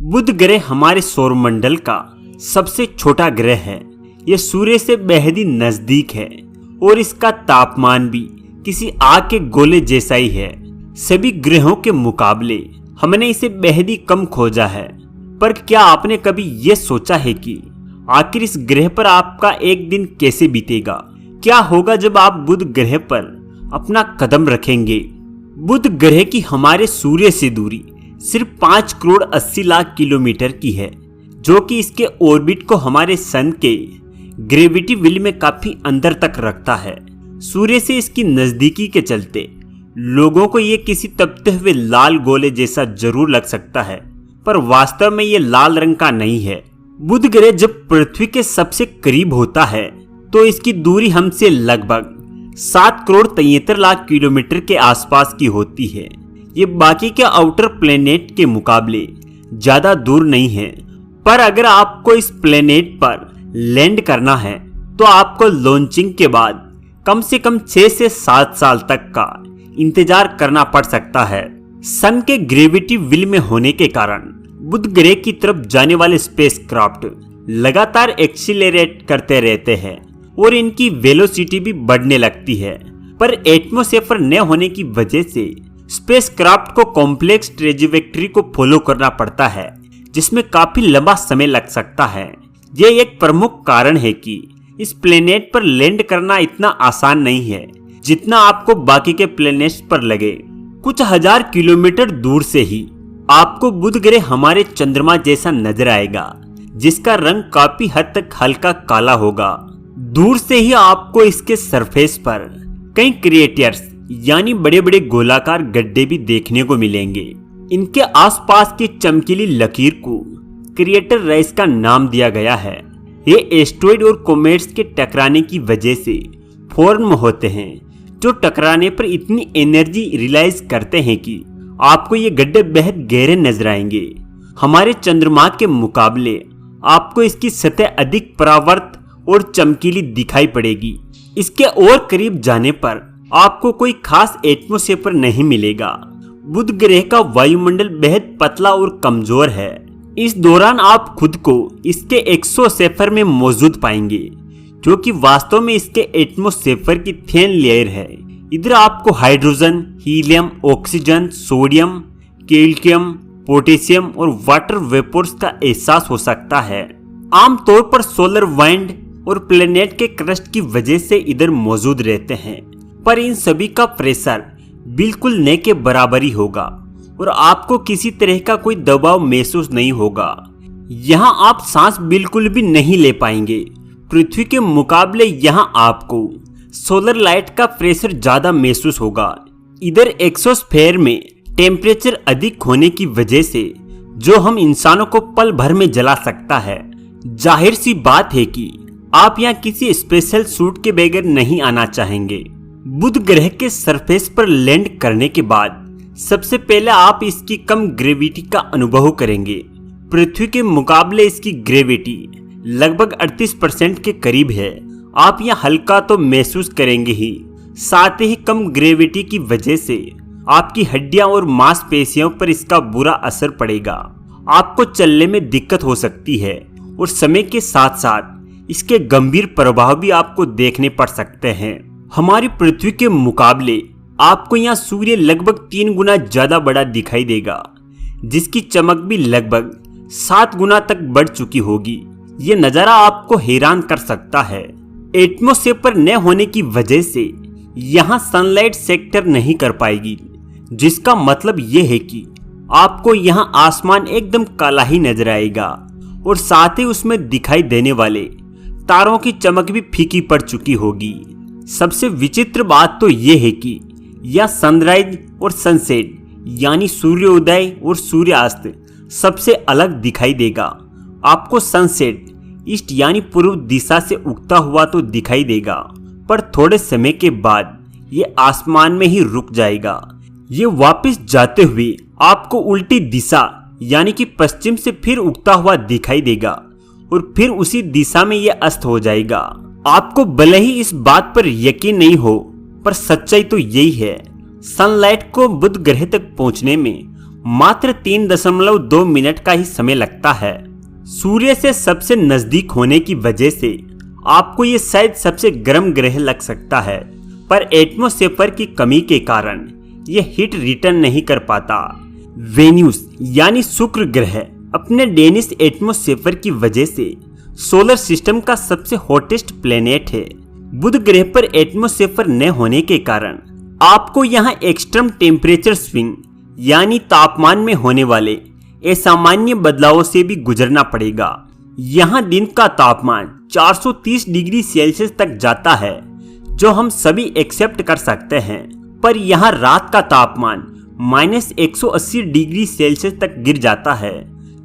बुध ग्रह हमारे सौरमंडल का सबसे छोटा ग्रह है। यह सूर्य से बेहद ही नजदीक है और इसका तापमान भी किसी आग के गोले जैसा ही है। सभी ग्रहों के मुकाबले हमने इसे बेहद ही कम खोजा है। पर क्या आपने कभी यह सोचा है कि आखिर इस ग्रह पर आपका एक दिन कैसे बीतेगा? क्या होगा जब आप बुध ग्रह पर अपना कदम रखेंगे? बुध ग्रह की हमारे सूर्य से दूरी सिर्फ 5 करोड़ 80 लाख किलोमीटर की है, जो कि इसके ऑर्बिट को हमारे सन के ग्रेविटी व्हील में काफी अंदर तक रखता है। सूर्य से इसकी नजदीकी के चलते लोगों को ये किसी तपते हुए लाल गोले जैसा जरूर लग सकता है, पर वास्तव में ये लाल रंग का नहीं है। बुध ग्रह जब पृथ्वी के सबसे करीब होता है तो इसकी दूरी हमसे लगभग 7 करोड़ 73 लाख किलोमीटर के आसपास की होती है। ये बाकी के आउटर प्लेनेट के मुकाबले ज्यादा दूर नहीं है, पर अगर आपको इस प्लेनेट पर लैंड करना है तो आपको लॉन्चिंग के बाद कम से कम 6 से 7 साल तक का इंतजार करना पड़ सकता है। सन के ग्रेविटी व्हील में होने के कारण बुध ग्रह की तरफ जाने वाले स्पेसक्राफ्ट लगातार एक्सीलरेट करते रहते हैं और इनकी वेलोसिटी भी बढ़ने लगती है। पर एटमॉस्फेयर न होने की वजह से स्पेसक्राफ्ट को कॉम्प्लेक्स ट्रेजेक्टरी को फॉलो करना पड़ता है, जिसमें काफी लंबा समय लग सकता है। यह एक प्रमुख कारण है कि इस प्लेनेट पर लैंड करना इतना आसान नहीं है जितना आपको बाकी के प्लेनेट्स पर लगे। कुछ हजार किलोमीटर दूर से ही आपको बुध ग्रह हमारे चंद्रमा जैसा नजर आएगा, जिसका रंग काफी हद तक हल्का काला होगा। दूर से ही आपको इसके सरफेस पर कई क्रिएटर्स यानी बड़े बड़े गोलाकार गड्ढे भी देखने को मिलेंगे। इनके आसपास की चमकीली लकीर को क्रिएटर रेस का नाम दिया गया है। ये एस्टेरॉइड और कॉमेट्स के टकराने की वजह से फॉर्म होते हैं, जो टकराने पर इतनी एनर्जी रिलीज करते हैं कि आपको ये गड्ढे बेहद गहरे नजर आएंगे। हमारे चंद्रमा के मुकाबले आपको इसकी सतह अधिक परावर्त और चमकीली दिखाई पड़ेगी। इसके और करीब जाने पर आपको कोई खास एटमॉस्फेयर नहीं मिलेगा। बुध ग्रह का वायुमंडल बेहद पतला और कमजोर है। इस दौरान आप खुद को इसके एक्सोस्फीयर में मौजूद पाएंगे, जो कि वास्तव में इसके एटमॉस्फेयर की थिन लेयर है। इधर आपको hydrogen, helium, oxygen, sodium, calcium, potassium और वाटर वेपर्स का एहसास हो सकता है। आमतौर पर सोलर वाइंड और प्लेनेट के क्रस्ट की वजह से इधर मौजूद रहते हैं, पर इन सभी का प्रेशर बिल्कुल न के बराबर ही होगा और आपको किसी तरह का कोई दबाव महसूस नहीं होगा। यहाँ आप सांस बिल्कुल भी नहीं ले पाएंगे। पृथ्वी के मुकाबले यहाँ आपको सोलर लाइट का प्रेशर ज्यादा महसूस होगा। इधर एक्सोस्फीयर में टेम्परेचर अधिक होने की वजह से जो हम इंसानों को पल भर में जला सकता है। जाहिर सी बात है कि आप यहाँ किसी स्पेशल सूट के बगैर नहीं आना चाहेंगे। बुध ग्रह के सरफेस पर लैंड करने के बाद सबसे पहले आप इसकी कम ग्रेविटी का अनुभव करेंगे। पृथ्वी के मुकाबले इसकी ग्रेविटी लगभग 38% के करीब है। आप यह हल्का तो महसूस करेंगे ही, साथ ही कम ग्रेविटी की वजह से आपकी हड्डियां और मांसपेशियों पर इसका बुरा असर पड़ेगा। आपको चलने में दिक्कत हो सकती है और समय के साथ साथ इसके गंभीर प्रभाव भी आपको देखने पड़ सकते हैं। हमारी पृथ्वी के मुकाबले आपको यहाँ सूर्य लगभग 3 गुना ज्यादा बड़ा दिखाई देगा, जिसकी चमक भी लगभग 7 गुना तक बढ़ चुकी होगी। ये नजारा आपको हैरान कर सकता है। एटमॉस्फेयर न होने की वजह से यहाँ सनलाइट सेक्टर नहीं कर पाएगी, जिसका मतलब ये है कि आपको यहाँ आसमान एकदम काला ही नजर आएगा और साथ ही उसमें दिखाई देने वाले तारों की चमक भी फीकी पड़ चुकी होगी। सबसे विचित्र बात तो ये है कि यह सनराइज और सनसेट यानी सूर्योदय और सूर्यास्त सबसे अलग दिखाई देगा। आपको सनसेट ईस्ट यानी पूर्व दिशा से उगता हुआ तो दिखाई देगा, पर थोड़े समय के बाद ये आसमान में ही रुक जाएगा। ये वापस जाते हुए आपको उल्टी दिशा यानी कि पश्चिम से फिर उगता हुआ दिखाई देगा और फिर उसी दिशा में ये अस्त हो जाएगा। आपको भले ही इस बात पर यकीन नहीं हो, पर सच्चाई तो यही है। सनलाइट को बुध ग्रह तक पहुंचने में मात्र 3.2 मिनट का ही समय लगता है। सूर्य से सबसे नजदीक होने की वजह से आपको ये शायद सबसे गर्म ग्रह लग सकता है, पर एटमॉस्फेयर की कमी के कारण ये हीट रिटर्न नहीं कर पाता। वेन्यूस यानी शुक्र ग्रह अपने डेनिस एटमॉस्फेयर की वजह से सोलर सिस्टम का सबसे हॉटेस्ट प्लेनेट है। बुध ग्रह पर एटमॉस्फेयर न होने के कारण आपको यहाँ एक्सट्रीम टेम्परेचर स्विंग यानी तापमान में होने वाले असामान्य बदलावों से भी गुजरना पड़ेगा। यहाँ दिन का तापमान 430 डिग्री सेल्सियस तक जाता है, जो हम सभी एक्सेप्ट कर सकते हैं, पर यहाँ रात का तापमान -180 डिग्री सेल्सियस तक गिर जाता है,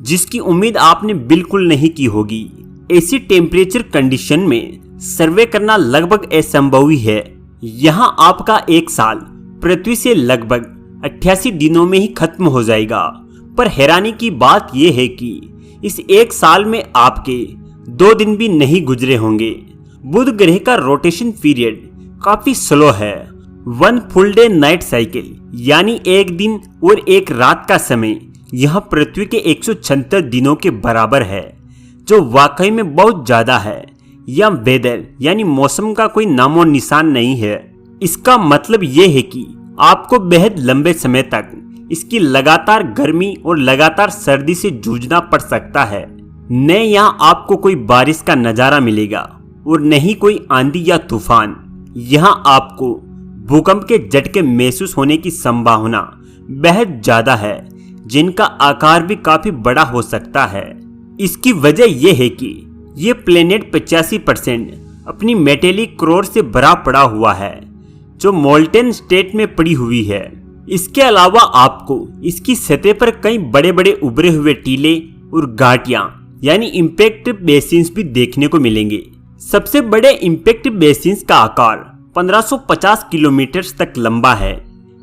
जिसकी उम्मीद आपने बिल्कुल नहीं की होगी। ऐसी टेम्परेचर कंडीशन में सर्वे करना लगभग असंभव ही है। यहाँ आपका एक साल पृथ्वी से लगभग 88 दिनों में ही खत्म हो जाएगा। पर हैरानी की बात यह है कि इस एक साल में आपके 2 दिन भी नहीं गुजरे होंगे। बुध ग्रह का रोटेशन पीरियड काफी स्लो है। 1 फुल डे नाइट साइकिल यानी एक दिन और एक रात का समय यह पृथ्वी के 176 दिनों के बराबर है, जो वाकई में बहुत ज्यादा है। यह वेदर यानी मौसम का कोई नामो निशान नहीं है। इसका मतलब यह है कि आपको बेहद लंबे समय तक इसकी लगातार गर्मी और लगातार सर्दी से जूझना पड़ सकता है। न यहाँ आपको कोई बारिश का नजारा मिलेगा और न ही कोई आंधी या तूफान। यहाँ आपको भूकंप के झटके महसूस होने की संभावना बेहद ज्यादा है, जिनका आकार भी काफी बड़ा हो सकता है। इसकी वजह यह है कि ये प्लेनेट 85% अपनी मेटेलिक कोर से भरा पड़ा हुआ है, जो मोल्टेन स्टेट में पड़ी हुई है। इसके अलावा आपको इसकी सतह पर कई बड़े बड़े उभरे हुए टीले और घाटियां यानी इम्पैक्ट बेसिन्स भी देखने को मिलेंगे। सबसे बड़े इम्पैक्ट बेसिन्स का आकार 1550 किलोमीटर तक लंबा है।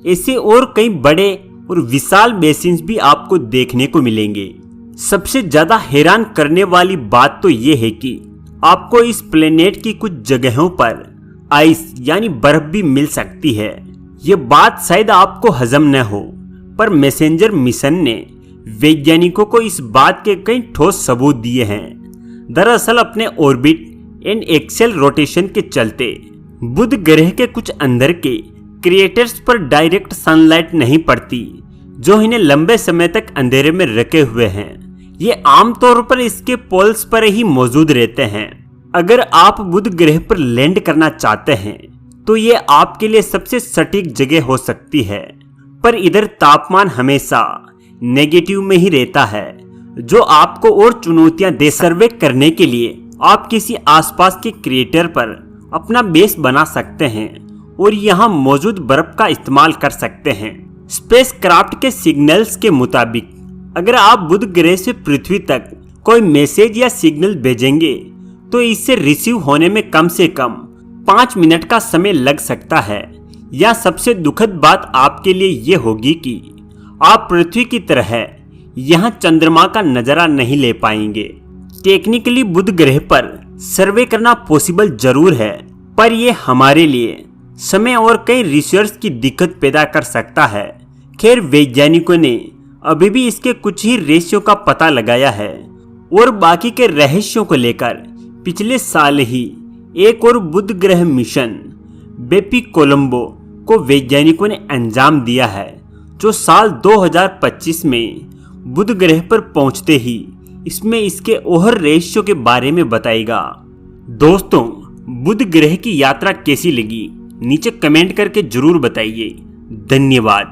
ऐसे और कई बड़े और विशाल बेसिन्स भी आपको देखने को मिलेंगे। सबसे ज्यादा हैरान करने वाली बात तो ये है कि आपको इस प्लेनेट की कुछ जगहों पर आइस यानी बर्फ भी मिल सकती है। ये बात शायद आपको हजम न हो, पर मैसेंजर मिशन ने वैज्ञानिकों को इस बात के कई ठोस सबूत दिए हैं। दरअसल अपने ऑर्बिट एंड एक्सेल रोटेशन के चलते बुध ग्रह के कुछ अंदर के क्रिएटर्स पर डायरेक्ट सनलाइट नहीं पड़ती, जो इन्हें लंबे समय तक अंधेरे में रखे हुए हैं। ये आमतौर पर इसके पोल्स पर ही मौजूद रहते हैं। अगर आप बुध ग्रह पर लैंड करना चाहते हैं तो ये आपके लिए सबसे सटीक जगह हो सकती है, पर इधर तापमान हमेशा नेगेटिव में ही रहता है, जो आपको और चुनौतियां दे। सर्वे करने के लिए आप किसी आसपास के क्रिएटर पर अपना बेस बना सकते हैं और यहाँ मौजूद बर्फ का इस्तेमाल कर सकते हैं। स्पेसक्राफ्ट के सिग्नल्स के मुताबिक अगर आप बुध ग्रह से पृथ्वी तक कोई मैसेज या सिग्नल भेजेंगे तो इससे रिसीव होने में कम से कम 5 मिनट का समय लग सकता है। या सबसे दुखद बात आपके लिए ये होगी कि आप पृथ्वी की तरह यहाँ चंद्रमा का नजारा नहीं ले पाएंगे। टेक्निकली बुध ग्रह पर सर्वे करना पॉसिबल जरूर है, पर यह हमारे लिए समय और कई रिसर्च की दिक्कत पैदा कर सकता है। खैर, वैज्ञानिकों ने अभी भी इसके कुछ ही रहस्यों का पता लगाया है और बाकी के रहस्यों को लेकर पिछले साल ही एक और बुध ग्रह मिशन बेपी कोलंबो को वैज्ञानिकों ने अंजाम दिया है, जो साल 2025 में बुध ग्रह पर पहुंचते ही इसमें इसके और रहस्यों के बारे में बताएगा। दोस्तों, बुध ग्रह की यात्रा कैसी लगी नीचे कमेंट करके जरूर बताइए। धन्यवाद।